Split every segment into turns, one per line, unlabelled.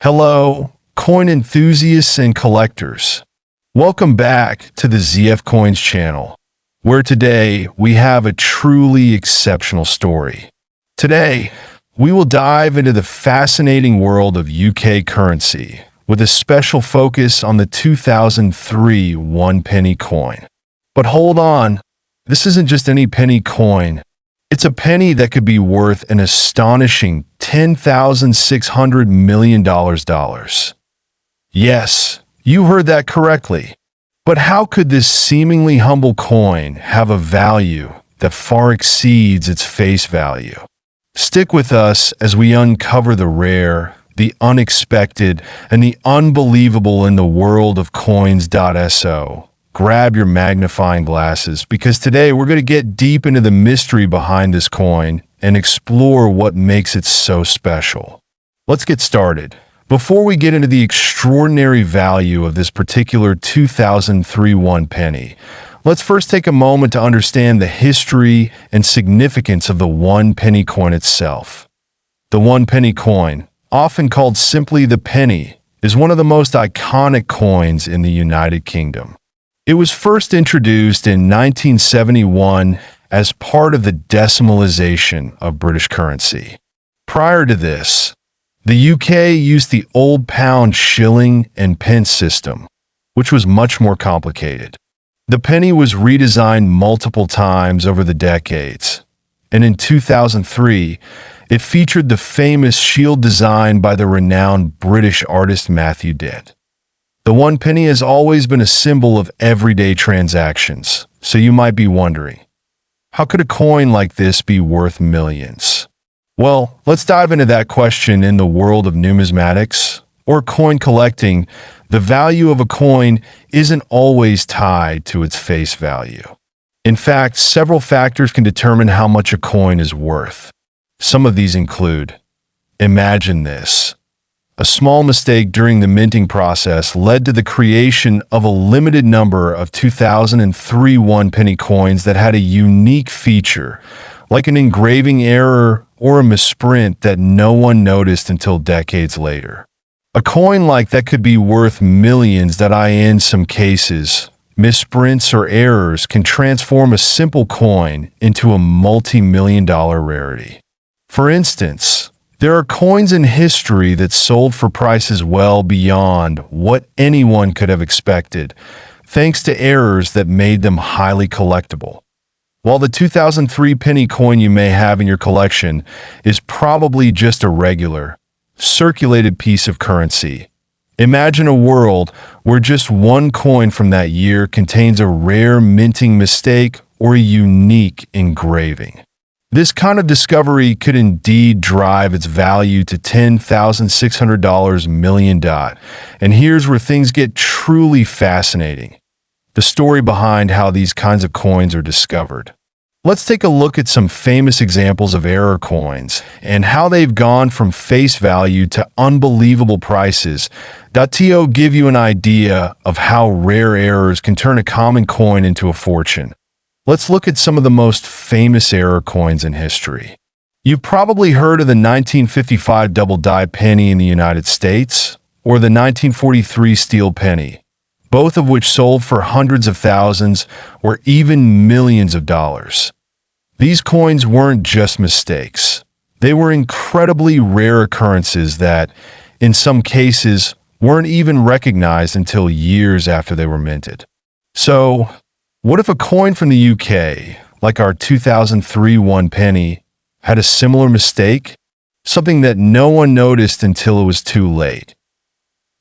Hello, coin enthusiasts and collectors. Welcome back to the ZF Coins channel, where today we have a truly exceptional story. Today, we will dive into the fascinating world of UK currency, with a special focus on the 2003 one penny coin. But hold on, this isn't just any penny coin. It's a penny that could be worth an astonishing $10,600 million. Yes, you heard that correctly. But how could this seemingly humble coin have a value that far exceeds its face value? Stick with us as we uncover the rare, the unexpected, and the unbelievable in the world of coins.so. Grab your magnifying glasses because today we're going to get deep into the mystery behind this coin and explore what makes it so special. Let's get started. Before we get into the extraordinary value of this particular 2003 one penny, let's first take a moment to understand the history and significance of the one penny coin itself. The one penny coin, often called simply the penny, is one of the most iconic coins in the United Kingdom. It was first introduced in 1971 as part of the decimalization of British currency. Prior to this, the UK used the old pound shilling and pence system, which was much more complicated. The penny was redesigned multiple times over the decades, and in 2003, it featured the famous shield design by the renowned British artist Matthew Dent. The one penny has always been a symbol of everyday transactions, so you might be wondering, how could a coin like this be worth millions? Well, let's dive into that question. In the world of numismatics, or coin collecting. The value of a coin isn't always tied to its face value. In fact, several factors can determine how much a coin is worth. Some of these include, imagine this. A small mistake during the minting process led to the creation of a limited number of 2003 one penny coins that had a unique feature, like an engraving error or a misprint that no one noticed until decades later. A coin like that could be worth millions that in some cases, misprints or errors can transform a simple coin into a multi-million-dollar rarity. For instance, there are coins in history that sold for prices well beyond what anyone could have expected, thanks to errors that made them highly collectible. While the 2003 penny coin you may have in your collection is probably just a regular, circulated piece of currency, imagine a world where just one coin from that year contains a rare minting mistake or a unique engraving. This kind of discovery could indeed drive its value to $10,600 million. And here's where things get truly fascinating. The story behind how these kinds of coins are discovered. Let's take a look at some famous examples of error coins and how they've gone from face value to unbelievable prices. To give you an idea of how rare errors can turn a common coin into a fortune. Let's look at some of the most famous error coins in history. You've probably heard of the 1955 double-die penny in the United States, or the 1943 steel penny, both of which sold for hundreds of thousands or even millions of dollars. These coins weren't just mistakes. They were incredibly rare occurrences that, in some cases, weren't even recognized until years after they were minted. So, what if a coin from the UK, like our 2003 one penny, had a similar mistake? Something that no one noticed until it was too late.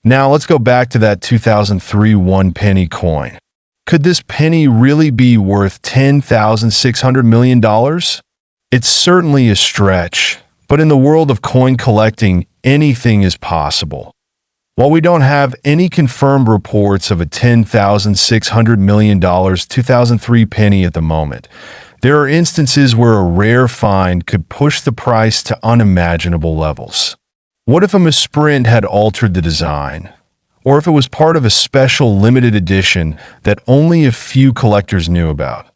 Now let's go back to that 2003 one penny coin. Could this penny really be worth $10,600 million? It's certainly a stretch, but in the world of coin collecting, anything is possible. While we don't have any confirmed reports of a $10,600 million 2003 penny at the moment, there are instances where a rare find could push the price to unimaginable levels. What if a misprint had altered the design? Or if it was part of a special limited edition that only a few collectors knew about?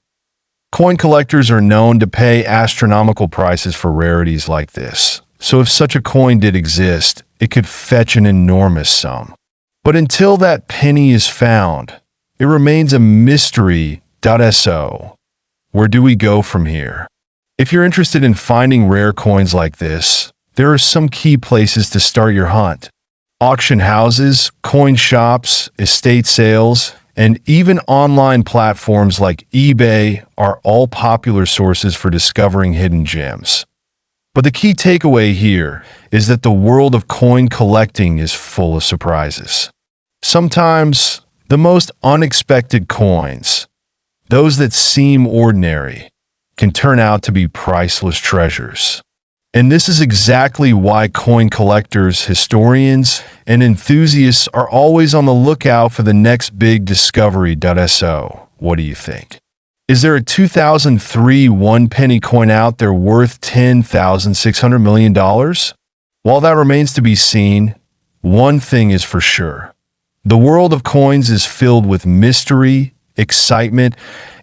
Coin collectors are known to pay astronomical prices for rarities like this. So if such a coin did exist, it could fetch an enormous sum. But until that penny is found, it remains a mystery. So, where do we go from here? If you're interested in finding rare coins like this, there are some key places to start your hunt. Auction houses, coin shops, estate sales, and even online platforms like eBay are all popular sources for discovering hidden gems. But the key takeaway here is that the world of coin collecting is full of surprises. Sometimes, the most unexpected coins, those that seem ordinary, can turn out to be priceless treasures. And this is exactly why coin collectors, historians, and enthusiasts are always on the lookout for the next big discovery. So, what do you think? Is there a 2003 one-penny coin out there worth $10,600 million? While that remains to be seen, one thing is for sure. The world of coins is filled with mystery, excitement,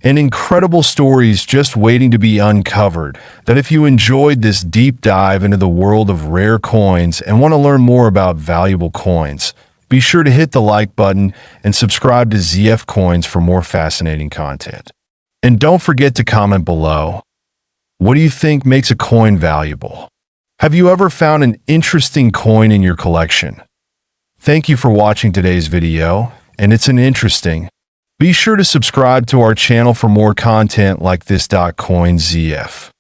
and incredible stories just waiting to be uncovered. That if you enjoyed this deep dive into the world of rare coins and want to learn more about valuable coins, be sure to hit the like button and subscribe to ZF Coins for more fascinating content. And don't forget to comment below. What do you think makes a coin valuable? Have you ever found an interesting coin in your collection? Thank you for watching today's video, and it's an interesting. Be sure to subscribe to our channel for more content like this. CoinZF.